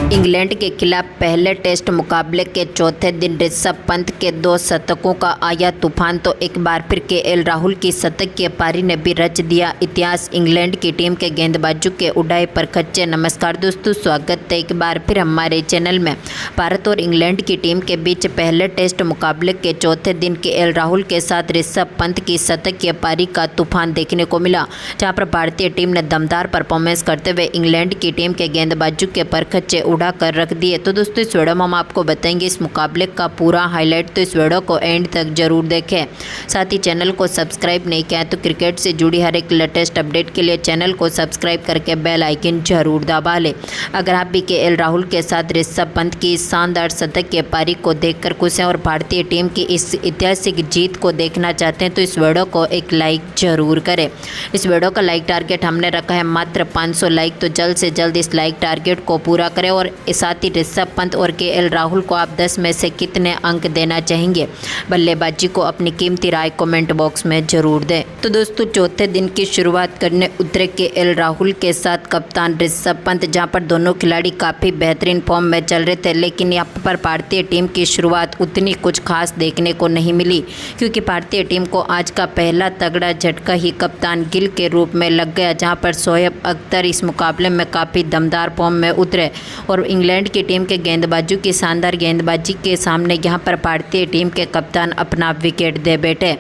England के खिलाफ पहले टेस्ट मुकाबले के चौथे दिन ऋषभ पंत के 2 शतकों का आया तूफान तो एक बार फिर केएल राहुल की शतकीय पारी ने भी रच दिया इतिहास। इंग्लैंड की टीम के गेंदबाजों के उड़ाए पर खच्चे। नमस्कार दोस्तों, स्वागत है एक बार फिर हमारे चैनल में। भारत और इंग्लैंड की टीम के बीच पहले टेस्ट मुकाबले के चौथे दिन केएल राहुल के साथ ऋषभ पंत की शतकीय पारी का तूफान देखने को मिला, जहाँ पर भारतीय टीम ने दमदार परफॉर्मेंस करते हुए इंग्लैंड की टीम के गेंदबाजों के पर खच्चे उड़ा कर रख दिए। तो दोस्तों इस वीडियो में हम आपको बताएंगे इस मुकाबले का पूरा हाईलाइट, तो इस वीडियो को एंड तक जरूर देखें। साथ ही चैनल को सब्सक्राइब नहीं किया तो क्रिकेट से जुड़ी हर एक लेटेस्ट अपडेट के लिए चैनल को सब्सक्राइब करके बेल आइकन जरूर दबा लें। अगर आप भी केएल राहुल के साथ ऋषभ पंत की इस शानदार शतकीय पारी को देखकर खुश हैं और भारतीय टीम की इस ऐतिहासिक जीत को देखना चाहते हैं तो इस वीडियो को एक लाइक जरूर करें। इस वीडियो का लाइक टारगेट हमने रखा है मात्र 500 लाइक, तो जल्द से जल्द इस लाइक टारगेट को पूरा करें। और साथ ही ऋषभ पंत और केएल राहुल को आप 10 में से कितने अंक देना चाहेंगे बल्लेबाजी को अपनी कीमती राय कमेंट बॉक्स में जरूर दें। तो दोस्तों चौथे दिन की शुरुआत करने उतरे केएल राहुल के साथ कप्तान ऋषभ पंत, जहां पर दोनों खिलाड़ी काफ़ी बेहतरीन फॉर्म में चल रहे थे, लेकिन यहाँ पर भारतीय टीम की शुरुआत उतनी कुछ खास देखने को नहीं मिली, क्योंकि भारतीय टीम को आज का पहला तगड़ा झटका ही कप्तान गिल के रूप में लग गया, जहां पर शोएब अख्तर इस मुकाबले में काफ़ी दमदार फॉर्म में उतरे और इंग्लैंड की टीम के गेंदबाजों की शानदार गेंदबाजी के सामने यहाँ पर भारतीय टीम के कप्तान अपना विकेट दे बैठे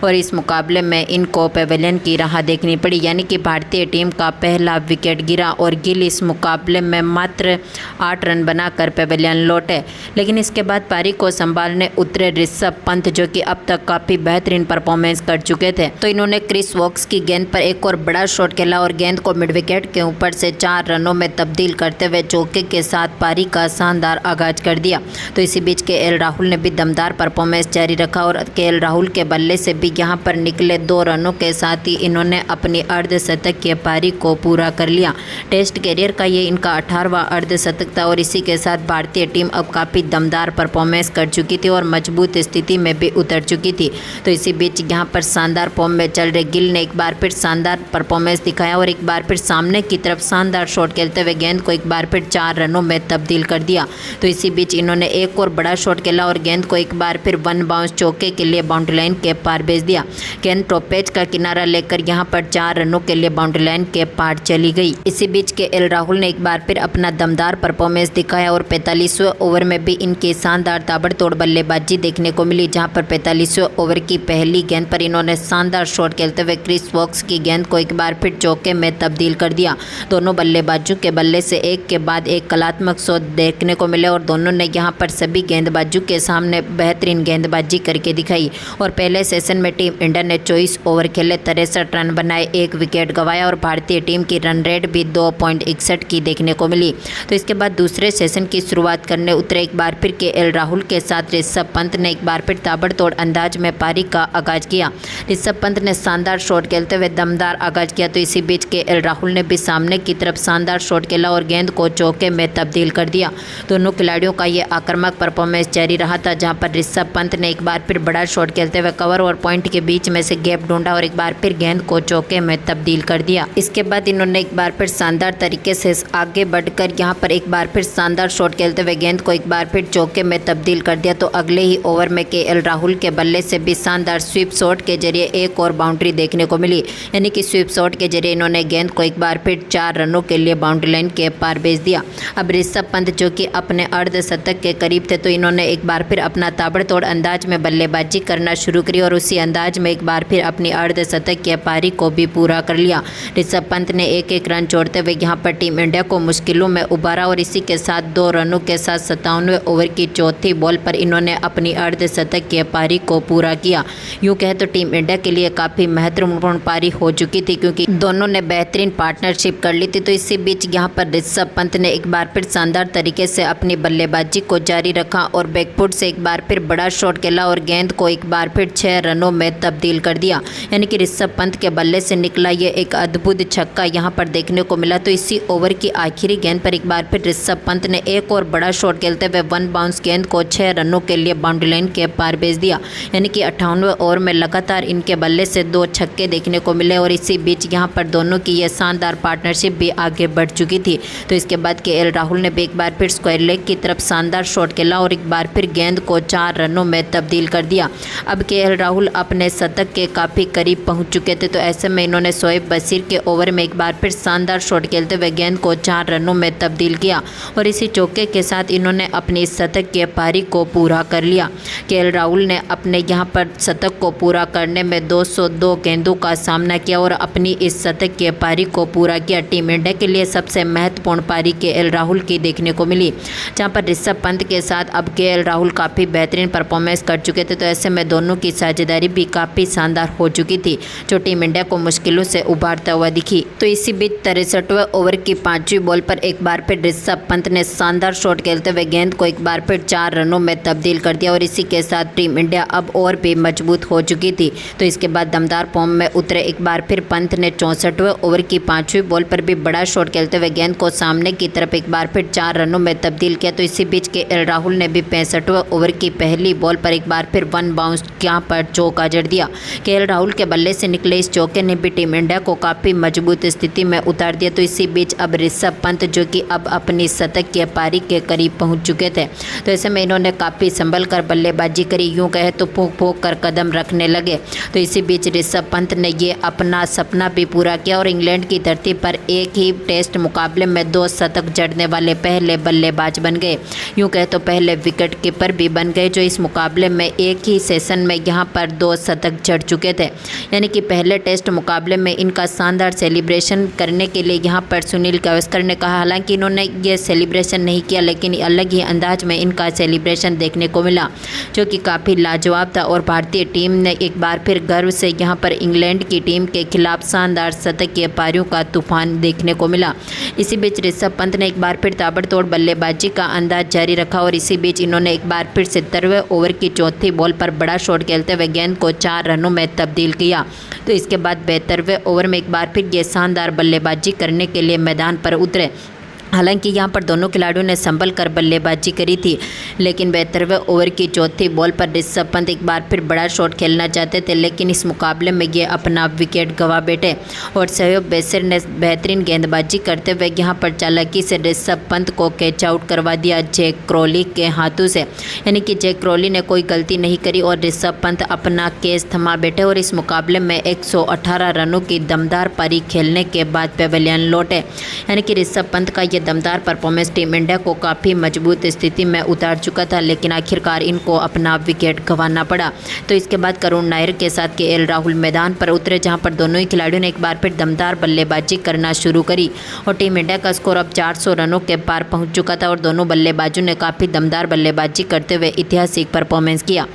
और इस मुकाबले में इनको पेवेलियन की राह देखनी पड़ी, यानी कि भारतीय टीम का पहला विकेट गिरा और गिल इस मुकाबले में मात्र 8 रन बनाकर पेवेलियन लौटे। लेकिन इसके बाद पारी को संभालने उतरे ऋषभ पंत, जो कि अब तक काफ़ी बेहतरीन परफॉर्मेंस कर चुके थे, तो इन्होंने क्रिस वोक्स की गेंद पर एक और बड़ा शॉट खेला और गेंद को मिड विकेट के ऊपर से 4 रनों में तब्दील करते हुए चौके के साथ पारी का शानदार आगाज कर दिया। तो इसी बीच केएल राहुल ने भी दमदार परफॉर्मेंस जारी रखा और केएल राहुल के बल्ले से भी यहां पर निकले 2 रनों के साथ ही इन्होंने अपनी अर्धशतकीय पारी को पूरा कर लिया। टेस्ट कैरियर का ये इनका 18वां अर्धशतक था और इसी के साथ भारतीय टीम अब काफ़ी दमदार परफॉर्मेंस कर चुकी थी और मजबूत स्थिति में भी उतर चुकी थी। तो इसी बीच यहाँ पर शानदार फॉर्म में चल रहे गिल ने एक बार फिर शानदार परफॉर्मेंस दिखाया और एक बार फिर सामने की तरफ शानदार शॉट खेलते हुए गेंद को एक बार फिर 4 रनों में तब्दील कर दिया। तो इसी बीच इन्होंने एक और बड़ा शॉट खेला और गेंद को एक बार फिर 1 बाउंस चौके के लिए बाउंड्री लाइन के पार भेज दिया। गेंद टॉपेज का किनारा लेकर यहां पर 4 रनों के लिए बाउंड्री लाइन के पार चली गई। इसी बीच केएल राहुल ने एक बार फिर अपना दमदार परफॉर्मेंस दिखाया और 45वें ओवर में भी इनकी शानदार ताबड़तोड़ बल्लेबाजी देखने को मिली, जहां पर 45वें ओवर की पहली गेंद पर इन्होंने शानदार शॉट खेलते हुए क्रिस वोक्स की गेंद को एक बार फिर चौके में तब्दील कर दिया। दोनों बल्लेबाजों के बल्ले से एक के बाद एक कलात्मक शॉट देखने को मिले और दोनों ने यहां पर सभी गेंदबाजों के सामने बेहतरीन गेंदबाजी करके दिखाई। और पहले सेशन में टीम इंडिया ने 24 ओवर खेले, 63 रन बनाए, 1 विकेट गंवाया और भारतीय टीम की रन रेट भी 2.61 की देखने को मिली। तो इसके बाद दूसरे सेशन की शुरुआत करने उतरे एक बार फिर केएल राहुल के साथ ऋषभ पंत ने एक बार फिर ताबड़तोड़ अंदाज में पारी का आगाज किया। ऋषभ पंत ने शानदार शॉट खेलते हुए दमदार आगाज किया। तो इसी बीच केएल राहुल ने भी सामने की तरफ शानदार शॉट खेला और गेंद को चौके में तब्दील कर दिया। दोनों खिलाड़ियों का ये आक्रामक परफॉर्मेंस जारी रहा था, जहां पर ऋषभ पंत ने एक बार फिर बड़ा शॉट खेलते हुए कवर और पॉइंट के बीच में से गैप ढूंढा और एक बार फिर गेंद को चौके में तब्दील कर दिया। इसके बाद इन्होंने एक बार फिर शानदार तरीके से आगे बढ़कर यहां पर एक बार फिर शानदार शॉट खेलते हुए गेंद को एक बार फिर चौके में तब्दील कर दिया। तो अगले ही ओवर में केएल राहुल के बल्ले से भी शानदार स्वीप शॉट के जरिए एक और बाउंड्री देखने को मिली, यानी कि स्वीप शॉट के जरिए इन्होंने गेंद को एक बार फिर 4 रनों के लिए बाउंड्री लाइन के पार भेज दिया। अब ऋषभ पंत जो कि अपने अर्धशतक के करीब थे, तो इन्होंने एक बार फिर अपना ताबड़तोड़ अंदाज में बल्लेबाजी करना शुरू करी और उसी अंदाज में एक बार फिर अपनी अर्धशतक की पारी को भी पूरा कर लिया। ऋषभ पंत ने एक रन छोड़ते हुए यहाँ पर टीम इंडिया को मुश्किलों में उबारा और इसी के साथ 2 रनों के साथ 57वें ओवर की चौथी बॉल पर इन्होंने अपनी अर्धशतक की पारी को पूरा किया। यूँ कहे तो टीम इंडिया के लिए काफ़ी महत्वपूर्ण पारी हो चुकी थी, क्योंकि दोनों ने बेहतरीन पार्टनरशिप कर ली थी। तो इसी बीच यहाँ पर ऋषभ पंत ने एक बार फिर शानदार तरीके से अपनी बल्लेबाजी को जारी रखा और बैकफुट से एक बार फिर बड़ा शॉट खेला और गेंद को एक बार फिर 6 रनों में तब्दील कर दिया, यानी कि ऋषभ पंत के बल्ले से निकला ये एक अद्भुत छक्का यहाँ पर देखने को मिला। तो इसी ओवर की आखिरी गेंद पर एक बार फिर ऋषभ पंत ने एक और बड़ा शॉट खेलते हुए 1 बाउंस गेंद को 6 रनों के लिए बाउंड्री लाइन के पार भेज दिया, यानी कि 58वें ओवर में लगातार इनके बल्ले से 2 छक्के देखने को मिले और इसी बीच यहाँ पर दोनों की यह शानदार पार्टनरशिप भी आगे बढ़ चुकी थी। तो इसके बाद केएल राहुल ने भी एक बार फिर स्क्वायर लेग की तरफ शानदार शॉट खेला और एक बार फिर गेंद को 4 रनों में तब्दील कर दिया। अब केएल राहुल अपने शतक के काफ़ी करीब पहुंच चुके थे, तो ऐसे में इन्होंने शोएब बशीर के ओवर में एक बार फिर शानदार शॉट खेलते हुए गेंद को 4 रनों में तब्दील किया और इसी चौके के साथ इन्होंने अपनी शतक की पारी को पूरा कर लिया। केएल राहुल ने अपने यहां पर शतक को पूरा करने में 202 गेंदों का सामना किया और अपनी इस शतक की पारी को पूरा किया। टीम इंडिया के लिए सबसे महत्वपूर्ण पारी केएल राहुल की देखने को मिली, जहां पर ऋषभ पंत के साथ अब केएल राहुल काफ़ी बेहतरीन परफॉर्मेंस कर चुके थे, तो ऐसे में दोनों की साझेदारी भी काफ़ी शानदार हो चुकी थी, जो टीम इंडिया को मुश्किलों से उबारता हुआ दिखी। तो इसी बीच 63वें ओवर की 5वीं बॉल पर एक बार फिर ऋषभ पंत ने शानदार शॉट खेलते हुए गेंद को एक बार फिर 4 रनों में तब्दील कर दिया और इसी के साथ टीम इंडिया अब और भी मजबूत हो चुकी थी। तो इसके बाद दमदार फॉर्म में उतरे एक बार फिर पंत ने 64वें ओवर की 5वीं बॉल पर भी बड़ा शॉट खेलते हुए गेंद को सामने की तरफ एक बार फिर 4 रनों में तब्दील किया। तो इसी बीच केएल राहुल ने भी 65वें ओवर की पहली बॉल पर एक बार फिर 1 बाउंस यहाँ पर चौका जड़ दिया। केएल राहुल के बल्ले से निकले इस चौके ने भी टीम इंडिया को काफ़ी मजबूत स्थिति में उतार दिया। तो इसी बीच अब ऋषभ पंत जो कि अब अपनी शतक की पारी के करीब पहुंच चुके थे, तो ऐसे में इन्होंने काफ़ी संभल कर बल्लेबाजी करी, यूँ कहे तो फूंक फूंक कर कदम रखने लगे। तो इसी बीच ऋषभ पंत ने ये अपना सपना भी पूरा किया और इंग्लैंड की धरती पर एक ही टेस्ट मुकाबले में 2 शतक जड़ने वाले पहले बल्लेबाज बन गए, यूँ कहे तो पहले विकेट कीपर भी बन गए, जो इस मुकाबले में एक ही सेशन में यहाँ पर 2 शतक जड़ चुके थे। यानी कि पहले टेस्ट मुकाबले में इनका शानदार सेलिब्रेशन करने के लिए यहाँ पर सुनील गावस्कर ने कहा, हालांकि इन्होंने ये सेलिब्रेशन नहीं किया, लेकिन अलग ही अंदाज में इनका सेलिब्रेशन देखने को मिला, जो कि काफ़ी लाजवाब था। और भारतीय टीम ने एक बार फिर गर्व से यहाँ पर इंग्लैंड की टीम के खिलाफ शानदार शतकीय पारियों का तूफान देखने को मिला। इसी बीच ऋषभ पंत ने एक बार फिर ताबड़तोड़ बल्लेबाजी का अंदाज जारी रखा और इसी बीच इन्होंने एक बार फिर 70वें ओवर की 4थी बॉल पर बड़ा शॉट खेलते हुए गेंद को 4 रनों में तब्दील किया। तो इसके बाद 72वें ओवर में एक बार फिर ये शानदार बल्लेबाजी करने के लिए मैदान पर उतरे। हालांकि यहाँ पर दोनों खिलाड़ियों ने संभल कर बल्लेबाजी करी थी, लेकिन 72वें ओवर की 4थी बॉल पर ऋषभ पंत एक बार फिर बड़ा शॉट खेलना चाहते थे, लेकिन इस मुकाबले में ये अपना विकेट गंवा बैठे और शोएब बशीर ने बेहतरीन गेंदबाजी करते हुए यहाँ पर चालाकी से ऋषभ पंत को कैच आउट करवा दिया जैक क्रॉली के हाथों से। यानी कि जैक क्रॉली ने कोई गलती नहीं करी और ऋषभ पंत अपना केस थमा बैठे और इस मुकाबले में 118 रनों की दमदार पारी खेलने के बाद पेवेलियन लौटे। यानी कि ऋषभ पंत का दमदार परफॉर्मेंस टीम इंडिया को काफ़ी मजबूत स्थिति में उतार चुका था, लेकिन आखिरकार इनको अपना विकेट गंवाना पड़ा। तो इसके बाद करुण नायर के साथ केएल राहुल मैदान पर उतरे, जहां पर दोनों ही खिलाड़ियों ने एक बार फिर दमदार बल्लेबाजी करना शुरू करी और टीम इंडिया का स्कोर अब 400 रनों के पार पहुंच चुका था और दोनों बल्लेबाजों ने काफ़ी दमदार बल्लेबाजी करते हुए ऐतिहासिक परफॉर्मेंस किया।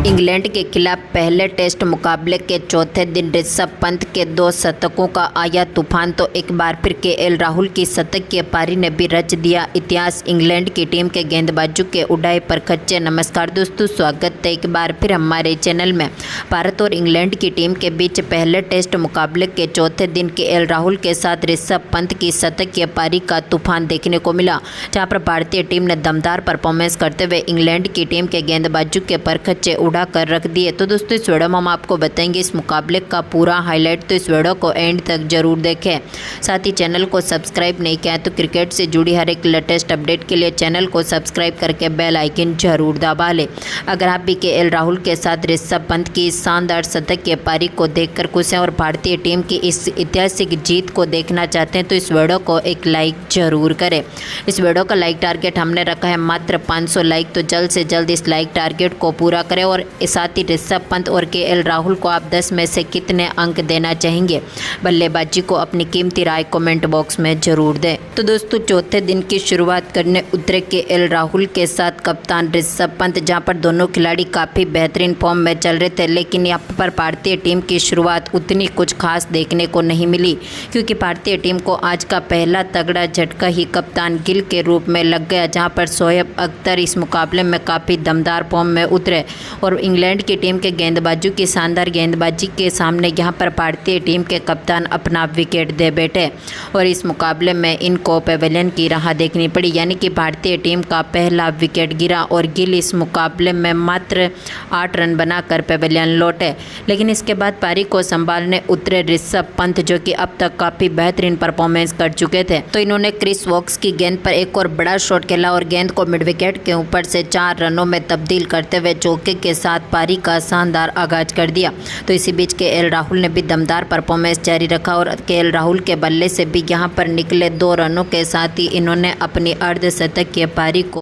इंग्लैंड के खिलाफ पहले टेस्ट मुकाबले के चौथे दिन ऋषभ पंत के 2 शतकों का आया तूफान, तो एक बार फिर केएल राहुल की शतक की पारी ने भी रच दिया इतिहास। इंग्लैंड की टीम के गेंदबाजों के उड़ाए पर खच्चे। नमस्कार दोस्तों, स्वागत है एक बार फिर हमारे चैनल में। भारत और इंग्लैंड की टीम के बीच पहले टेस्ट मुकाबले के चौथे दिन केएल राहुल के साथ ऋषभ पंत की शतक की पारी का तूफान देखने को मिला, जहाँ पर भारतीय टीम ने दमदार परफॉर्मेंस करते हुए इंग्लैंड की टीम के गेंदबाजों के पर खच्चे कर रख दिए। तो दोस्तों इस वीडियो में हम आपको बताएंगे इस मुकाबले का पूरा हाईलाइट, तो इस वीडियो को एंड तक जरूर देखें। साथ ही चैनल को सब्सक्राइब नहीं किया तो क्रिकेट से जुड़ी हर एक लेटेस्ट अपडेट के लिए चैनल को सब्सक्राइब करके बेल आइकन जरूर दबा लें। अगर आप भी केएल राहुल के साथ ऋषभ पंत की शानदार शतक की पारी को देखकर खुश हैं और भारतीय टीम की इस ऐतिहासिक जीत को देखना चाहते हैं, तो इस वीडियो को एक लाइक जरूर करें। इस वीडियो का लाइक टारगेट हमने रखा है मात्र 500 लाइक, तो जल्द से जल्द इस लाइक टारगेट को पूरा करें। और साथ ही ऋषभ पंत और केएल राहुल को आप 10 में से कितने अंक देना चाहेंगे बल्लेबाजी को अपनी कीमती राय कमेंट बॉक्स में जरूर दें। तो दोस्तों चौथे दिन की शुरुआत करने उतरे केएल राहुल के साथ कप्तान ऋषभ पंत, जहां पर दोनों खिलाड़ी काफ़ी बेहतरीन फॉर्म में चल रहे थे, लेकिन यहाँ पर भारतीय टीम की शुरुआत उतनी कुछ खास देखने को नहीं मिली, क्योंकि भारतीय टीम को आज का पहला तगड़ा झटका ही कप्तान गिल के रूप में लग गया, जहाँ पर शोएब अख्तर इस मुकाबले में काफ़ी दमदार फॉर्म में उतरे और और इंग्लैंड की टीम के गेंदबाजों की शानदार गेंदबाजी के सामने यहां पर भारतीय टीम के कप्तान अपना विकेट दे बैठे और इस मुकाबले में इनको पेवेलियन की राह देखनी पड़ी, यानी कि भारतीय टीम का पहला विकेट गिरा और गिल इस मुकाबले में मात्र 8 रन बनाकर पेवेलियन लौटे। लेकिन इसके बाद पारी को संभालने उतरे ऋषभ पंत, जो कि अब तक काफ़ी बेहतरीन परफॉर्मेंस कर चुके थे। तो इन्होंने क्रिस वोक्स की गेंद पर एक और बड़ा शॉट खेला और गेंद को मिड विकेट के ऊपर से 4 रनों में तब्दील करते हुए चौके के साथ पारी का शानदार आगाज कर दिया। तो इसी बीच केएल राहुल ने भी दमदार परफॉर्मेंस जारी रखा और केएल राहुल के बल्ले से भी यहां पर निकले 2 रनों के साथ ही इन्होंने अपनी अर्धशतकीय पारी को